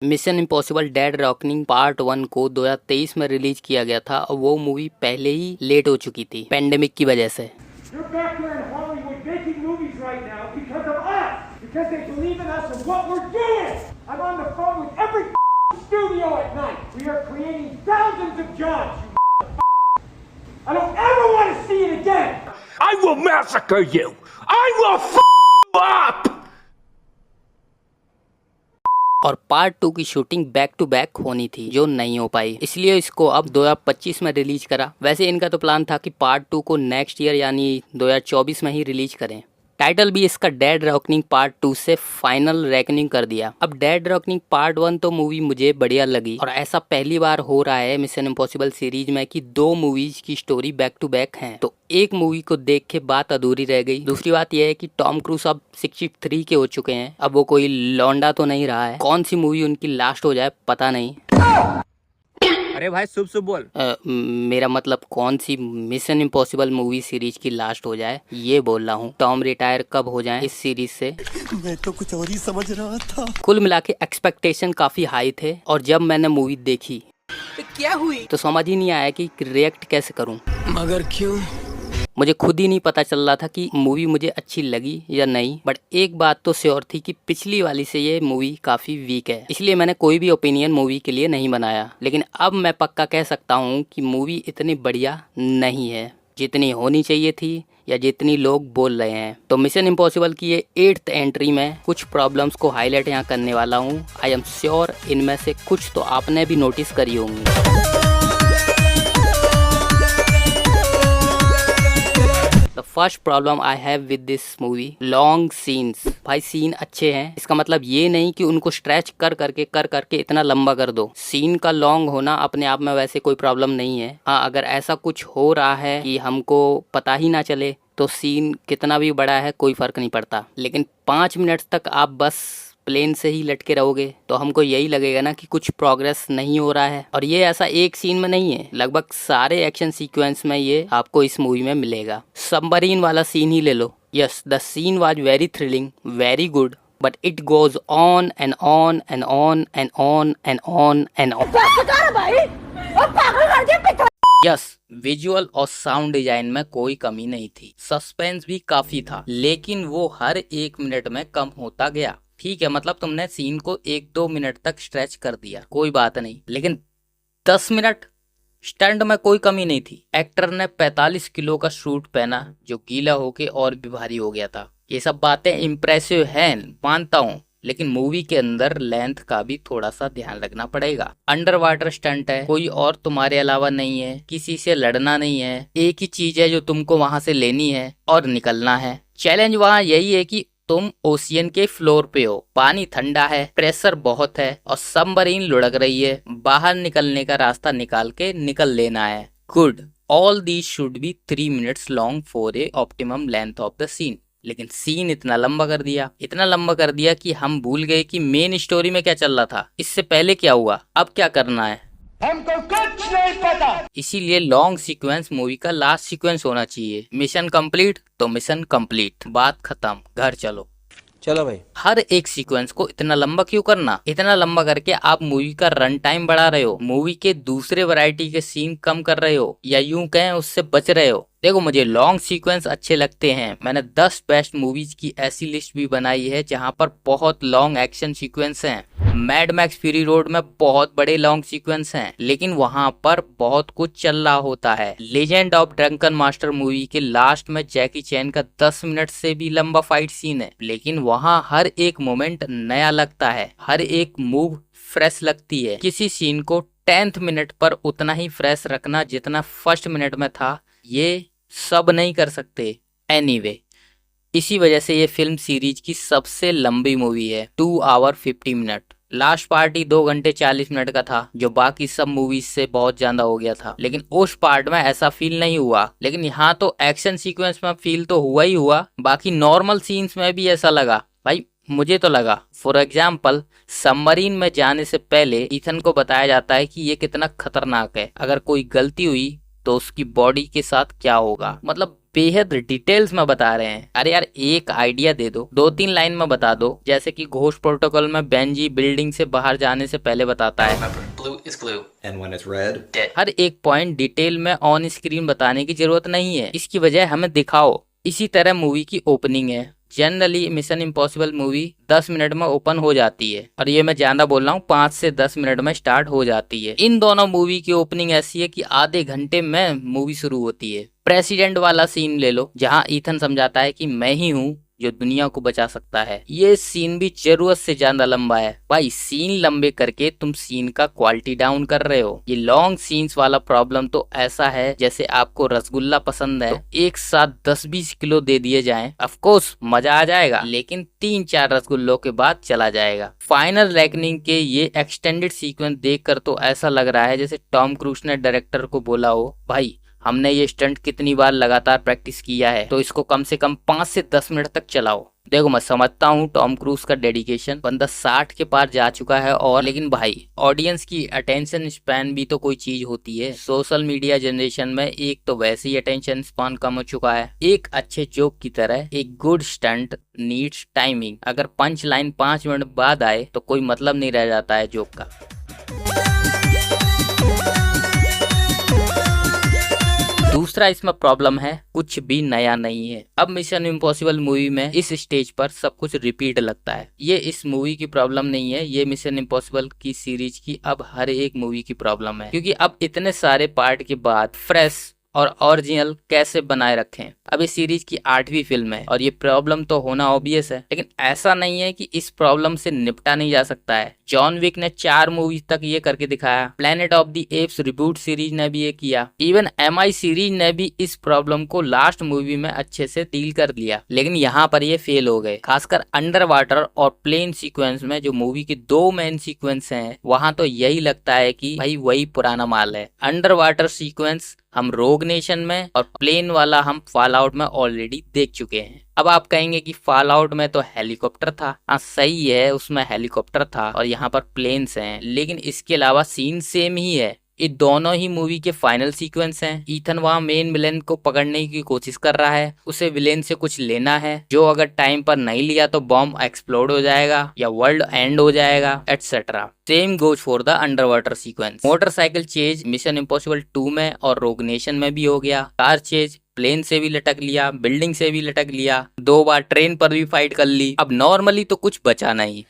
Mission impossible dead रॉकनिंग part 1 को 2023 में release किया गया था और वो मूवी पहले ही लेट हो चुकी थी पेंडेमिक की वजह से। You're back there in Hollywood making movies right now because of us, because they believe in us and what we're doing. I'm on the phone with every studio at night. We are creating thousands of jobs. I don't ever want to see it again. I will massacre you. I will you up. और part 2 की shooting back to back होनी थी जो नहीं हो पाई, इसलिए इसको अब 2025 में रिलीज करा। वैसे इनका तो प्लान था कि पार्ट 2 को नेक्स्ट ईयर यानी 2024 में ही रिलीज करें। टाइटल भी इसका डेड रॉकनिंग पार्ट 2 से फाइनल रेकनिंग कर दिया। अब डेड रॉकनिंग पार्ट 1 तो मूवी मुझे बढ़िया लगी और ऐसा पहली बार हो रहा है मिशन इम्पॉसिबल सीरीज में कि 2 मूवीज की स्टोरी बैक टू बैक हैं। तो एक मूवी को देख के बात अधूरी रह गई। दूसरी बात यह है कि टॉम क्रूज अब 63 के हो चुके हैं, अब वो कोई लौंडा तो नहीं रहा है। कौन सी मूवी उनकी लास्ट हो जाए पता नहीं। अरे भाई शुभ शुभ बोल। मेरा मतलब कौन sea mission impossible movie series की लास्ट हो जाए ये बोल रहा हूँ। टॉम रिटायर कब हो जाए इस सीरीज से, मैं तो कुछ और ही समझ रहा था। कुल मिला के एक्सपेक्टेशन काफी हाई थे और जब मैंने मूवी देखी तो क्या हुई तो समझ ही नहीं आया कि रिएक्ट कैसे करूँ। मगर क्यों? मुझे खुद ही नहीं पता चल रहा था कि मूवी मुझे अच्छी लगी या नहीं। बट एक बात तो श्योर थी कि पिछली वाली से ये मूवी काफ़ी वीक है, इसलिए मैंने कोई भी ओपिनियन मूवी के लिए नहीं बनाया। लेकिन अब मैं पक्का कह सकता हूँ कि मूवी इतनी बढ़िया नहीं है जितनी होनी चाहिए थी या जितनी लोग बोल रहे हैं। तो मिशन इम्पॉसिबल की ये 8th एंट्री में कुछ प्रॉब्लम्स को हाईलाइट यहाँ करने वाला हूँ। आई एम श्योर इनमें से कुछ तो आपने भी नोटिस करी होंगी। The first problem I have with this movie, long scenes। भाई सीन अच्छे हैं, इसका मतलब ये नहीं कि उनको स्ट्रेच कर करके इतना लंबा कर दो। सीन का लॉन्ग होना अपने आप में वैसे कोई प्रॉब्लम नहीं है। हाँ, अगर ऐसा कुछ हो रहा है कि हमको पता ही ना चले तो सीन कितना भी बड़ा है कोई फर्क नहीं पड़ता। लेकिन 5 मिनट तक आप बस प्लेन से ही लटके रहोगे तो हमको यही लगेगा ना कि कुछ प्रोग्रेस नहीं हो रहा है। और ये ऐसा एक सीन में नहीं है, लगभग सारे एक्शन सीक्वेंस में ये आपको इस मूवी में मिलेगा। सबमरीन वाला सीन ही ले लो। Yes, the scene was very thrilling, very good, but it goes on and on and on and on and on and on. Yes, visual और साउंड डिजाइन में कोई कमी नहीं थी, सस्पेंस भी काफी था, लेकिन वो हर 1 मिनट में कम होता गया। ठीक है, मतलब तुमने सीन को 1-2 मिनट तक स्ट्रेच कर दिया, कोई बात नहीं, लेकिन 10 मिनट स्टंट में कोई कमी नहीं थी। एक्टर ने 45 किलो का सूट पहना जो गीला होके और भी भारी हो गया था। ये सब बातें इम्प्रेसिव हैं, मानता हूँ, लेकिन मूवी के अंदर लेंथ का भी थोड़ा सा ध्यान रखना पड़ेगा। अंडर वाटर स्टंट है, कोई और तुम्हारे अलावा नहीं है, किसी से लड़ना नहीं है, एक ही चीज है जो तुमको वहां से लेनी है और निकलना है। चैलेंज वहां यही है कि तुम ओशियन के फ्लोर पे हो, पानी ठंडा है, प्रेशर बहुत है और सबमरीन लुढ़क रही है, बाहर निकलने का रास्ता निकाल के निकल लेना है। Good, all these should be 3 minutes long for a optimum length of the scene. लेकिन सीन इतना लंबा कर दिया कि हम भूल गए कि मेन स्टोरी में क्या चल रहा था, इससे पहले क्या हुआ, अब क्या करना है, हमको कुछ नहीं पता। इसीलिए लॉन्ग सीक्वेंस मूवी का लास्ट सीक्वेंस होना चाहिए। मिशन कंप्लीट तो मिशन कंप्लीट, बात खत्म, घर चलो। चलो भाई। हर एक सीक्वेंस को इतना लंबा क्यों करना? इतना लंबा करके आप मूवी का रन टाइम बढ़ा रहे हो, मूवी के दूसरे वैरायटी के सीन कम कर रहे हो, या यूं कहें उससे बच रहे हो। देखो, मुझे लॉन्ग सीक्वेंस अच्छे लगते हैं। मैंने 10 बेस्ट मूवीज की ऐसी लिस्ट भी बनाई है जहां पर बहुत लॉन्ग एक्शन सीक्वेंस हैं। मैड मैक्स फ्यूरी रोड में बहुत बड़े लॉन्ग सीक्वेंस हैं, लेकिन वहां पर बहुत कुछ चल रहा होता है। Legend of drunken master movie के लास्ट में जैकी चैन का 10 मिनट से भी लंबा फाइट सीन है, लेकिन वहां हर एक मोमेंट नया लगता है, हर एक मूव फ्रेश लगती है। किसी सीन को 10th मिनट पर उतना ही फ्रेश रखना जितना फर्स्ट मिनट में था, ये सब नहीं कर सकते। एनीवे, इसी वजह से ये फिल्म सीरीज की सबसे लंबी मूवी है, 2 आवर 50 मिनट। लास्ट पार्ट ही 2 घंटे 40 मिनट का था, जो बाकी सब मूवीज से बहुत ज्यादा हो गया था, लेकिन उस पार्ट में ऐसा फील नहीं हुआ। लेकिन यहाँ तो एक्शन सीक्वेंस में फील तो हुआ ही हुआ, बाकी नॉर्मल सीन्स में भी ऐसा लगा। भाई मुझे तो लगा, फॉर एग्जाम्पल, सबमरीन में जाने से पहले ईथन को बताया जाता है कि ये कितना खतरनाक है, अगर कोई गलती हुई तो उसकी बॉडी के साथ क्या होगा। मतलब बेहद डिटेल्स में बता रहे हैं। अरे यार एक आइडिया दे दो, 2-3 लाइन में बता दो। जैसे कि घोस्ट प्रोटोकॉल में बेंजी बिल्डिंग से बाहर जाने से पहले बताता है Blue is glue. And when it's red, dead. हर एक पॉइंट डिटेल में ऑन स्क्रीन बताने की जरूरत नहीं है, इसकी वजह हमें दिखाओ। इसी तरह मूवी की ओपनिंग है। Generally mission impossible movie 10 minute में ओपन हो जाती है, और ये मैं ज्यादा बोल रहा हूँ, 5 से 10 मिनट में स्टार्ट हो जाती है। इन दोनों मूवी की ओपनिंग ऐसी है कि आधे घंटे में मूवी शुरू होती है। प्रेसिडेंट वाला सीन ले लो, जहाँ ईथन समझाता है कि मैं ही हूँ जो दुनिया को बचा सकता है। ये सीन भी जरूरत से ज्यादा लंबा है। भाई सीन लंबे करके तुम सीन का क्वालिटी डाउन कर रहे हो। ये लॉन्ग सीन्स वाला प्रॉब्लम तो ऐसा है जैसे आपको रसगुल्ला पसंद है, तो एक साथ 10-20 किलो दे दिए जाएं, ऑफ कोर्स मजा आ जाएगा, लेकिन 3-4 रसगुल्लों के बाद चला जाएगा। फाइनल रेकनिंग के ये एक्सटेंडेड सीक्वेंस देखकर तो ऐसा लग रहा है जैसे टॉम क्रूज ने डायरेक्टर को बोला हो, भाई हमने ये स्टंट कितनी बार लगातार प्रैक्टिस किया है, तो इसको कम से कम 5 से 10 मिनट तक चलाओ। देखो मैं समझता हूँ टॉम क्रूज का डेडिकेशन, बंदा 60 के पार जा चुका है, और लेकिन भाई ऑडियंस की अटेंशन स्पैन भी तो कोई चीज होती है। सोशल मीडिया जनरेशन में एक तो वैसे ही अटेंशन स्पैन कम हो चुका है। एक अच्छे जोक की तरह एक गुड स्टंट नीड्स टाइमिंग। अगर पंच लाइन 5 मिनट बाद आए तो कोई मतलब नहीं रह जाता है जोक का। दूसरा इसमें प्रॉब्लम है, कुछ भी नया नहीं है। अब मिशन इम्पॉसिबल मूवी में इस स्टेज पर सब कुछ रिपीट लगता है। ये इस मूवी की प्रॉब्लम नहीं है, ये मिशन इम्पॉसिबल की सीरीज की अब हर एक मूवी की प्रॉब्लम है, क्योंकि अब इतने सारे पार्ट के बाद फ्रेश और ओरिजिनल कैसे बनाए रखें। अब इस सीरीज की 8वीं फिल्म है और ये प्रॉब्लम तो होना ऑब्वियस है, लेकिन ऐसा नहीं है कि इस प्रॉब्लम से निपटा नहीं जा सकता है। जॉन विक ने 4 मूवीज तक ये करके दिखाया, planet of the apps reboot series ने भी ये किया, इवन MI सीरीज ने भी इस प्रॉब्लम को लास्ट मूवी में अच्छे से डील कर लिया, लेकिन यहाँ पर ये फेल हो गए। खासकर अंडर वाटर और प्लेन सीक्वेंस में, जो मूवी के 2 मेन सीक्वेंस हैं, वहां तो यही लगता है कि भाई वही पुराना माल है। अंडर वाटर सीक्वेंस हम रोग नेशन में और प्लेन वाला हम फॉल आउट में ऑलरेडी देख चुके हैं। अब आप कहेंगे कि फॉल आउट में तो हेलीकॉप्टर था, हाँ सही है, उसमें हेलीकॉप्टर था और यहाँ पर प्लेन्स हैं, लेकिन इसके अलावा सीन सेम ही है। ये दोनों ही मूवी के फाइनल सीक्वेंस हैं। ईथन वहाँ मेन विलेन को पकड़ने की कोशिश कर रहा है, उसे विलेन से कुछ लेना है, जो अगर टाइम पर नहीं लिया तो बॉम्ब एक्सप्लोड हो जाएगा या वर्ल्ड एंड हो जाएगा, etcetera. Same goes for the under water sequence. Motorcycle chase mission impossible 2 में और रोग नेशन में भी हो गया। कार चेज प्लेन से भी लटक लिया, बिल्डिंग से भी लटक लिया, 2 बार ट्रेन पर भी फाइट कर ली। अब नॉर्मली तो कुछ बचा नहीं,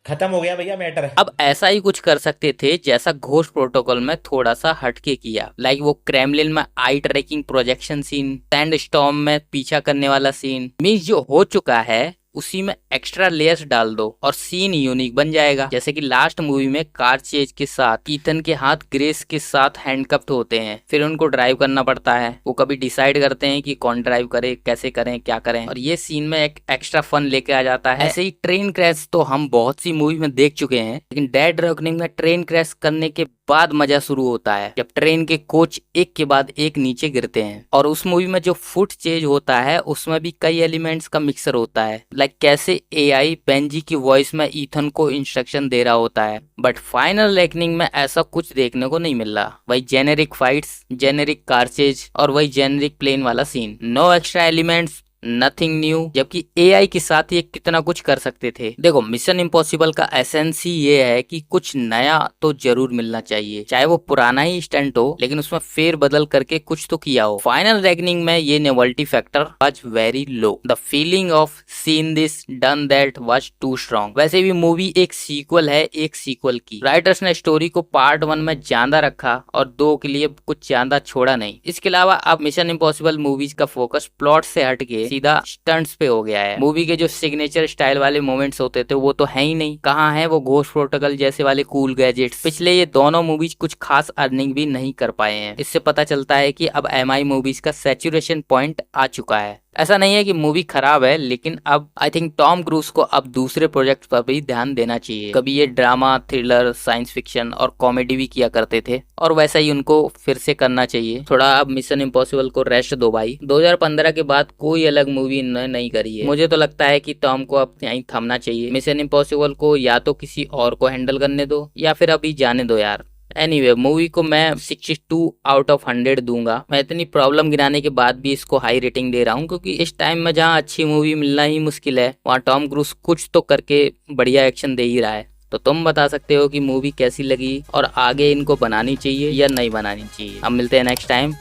खत्म हो गया भैया मैटर। अब ऐसा ही कुछ कर सकते थे जैसा घोस्ट प्रोटोकॉल में थोड़ा सा हटके किया, लाइक वो क्रेमलिन में eye tracking projection scene, sandstorm में पीछा करने वाला सीन। मींस जो हो चुका है उसी में एक्स्ट्रा लेयर्स डाल दो और सीन यूनिक बन जाएगा। जैसे कि लास्ट मूवी में कार चेज के साथ ईथन के हाथ ग्रेस के साथ हैंडकफ्ड होते हैं, फिर उनको ड्राइव करना पड़ता है। वो कभी डिसाइड करते हैं कि कौन ड्राइव करे, कैसे करें, क्या करें, और ये सीन में एक एक्स्ट्रा फन लेके आ जाता है। ऐसे ही ट्रेन क्रैश तो हम बहुत सी मूवी में देख चुके हैं, लेकिन डेड रेकनिंग में ट्रेन क्रैश करने के बाद मजा शुरू होता है, जब ट्रेन के कोच एक के बाद एक नीचे गिरते हैं। और उस मूवी में जो फुट चेंज होता है उसमें भी कई एलिमेंट्स का मिक्सर होता है, लाइक कैसे AI बेंजी की वॉइस में ईथन को इंस्ट्रक्शन दे रहा होता है। बट फाइनल रेकनिंग में ऐसा कुछ देखने को नहीं मिल रहा। वही generic fights, generic car chase और वही जेनेरिक प्लेन वाला scene, no extra elements, nothing new, जबकि AI के साथ ये कितना कुछ कर सकते थे। देखो मिशन इम्पॉसिबल का एसेंस ही ये है कि कुछ नया तो जरूर मिलना चाहिए, चाहे वो पुराना ही स्टंट हो, लेकिन उसमें फेर बदल करके कुछ तो किया हो। फाइनल रेकनिंग में ये novelty factor was very low. The feeling of seen this done that was too strong. वैसे भी मूवी एक सीक्वल है एक सीक्वल की। राइटर्स ने स्टोरी को पार्ट 1 में ज्यादा रखा और 2 के लिए कुछ ज्यादा छोड़ा नहीं। इसके अलावा अब मिशन इम्पॉसिबल मूवीज का फोकस प्लॉट से हटके सीधा स्टंट्स पे हो गया है। मूवी के जो सिग्नेचर स्टाइल वाले मोमेंट्स होते थे वो तो है ही नहीं। कहाँ है वो घोस्ट प्रोटोकॉल जैसे वाले कूल गैजेट्स। पिछले ये दोनों मूवीज कुछ खास अर्निंग भी नहीं कर पाए हैं। इससे पता चलता है कि अब MI मूवीज का सैचुरेशन पॉइंट आ चुका है। ऐसा नहीं है कि मूवी खराब है, लेकिन अब आई थिंक टॉम क्रूज को अब दूसरे प्रोजेक्ट पर भी ध्यान देना चाहिए। कभी ये ड्रामा, थ्रिलर, साइंस फिक्शन और कॉमेडी भी किया करते थे, और वैसा ही उनको फिर से करना चाहिए। थोड़ा अब मिशन इम्पॉसिबल को रेस्ट दो भाई। 2015 के बाद कोई अलग मूवी इन्होंने नहीं करी है। मुझे तो लगता है कि टॉम को अब यहीं थमना चाहिए। मिशन इम्पॉसिबल को या तो किसी और को हैंडल करने दो या फिर अभी जाने दो यार। एनीवे मूवी को मैं 62 आउट ऑफ 100 दूंगा। मैं इतनी प्रॉब्लम गिराने के बाद भी इसको हाई रेटिंग दे रहा हूँ, क्योंकि इस टाइम में जहाँ अच्छी मूवी मिलना ही मुश्किल है, वहाँ टॉम क्रूज कुछ तो करके बढ़िया एक्शन दे ही रहा है। तो तुम बता सकते हो कि मूवी कैसी लगी और आगे इनको बनानी चाहिए या नहीं बनानी चाहिए। अब मिलते हैं नेक्स्ट टाइम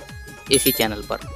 इसी चैनल पर।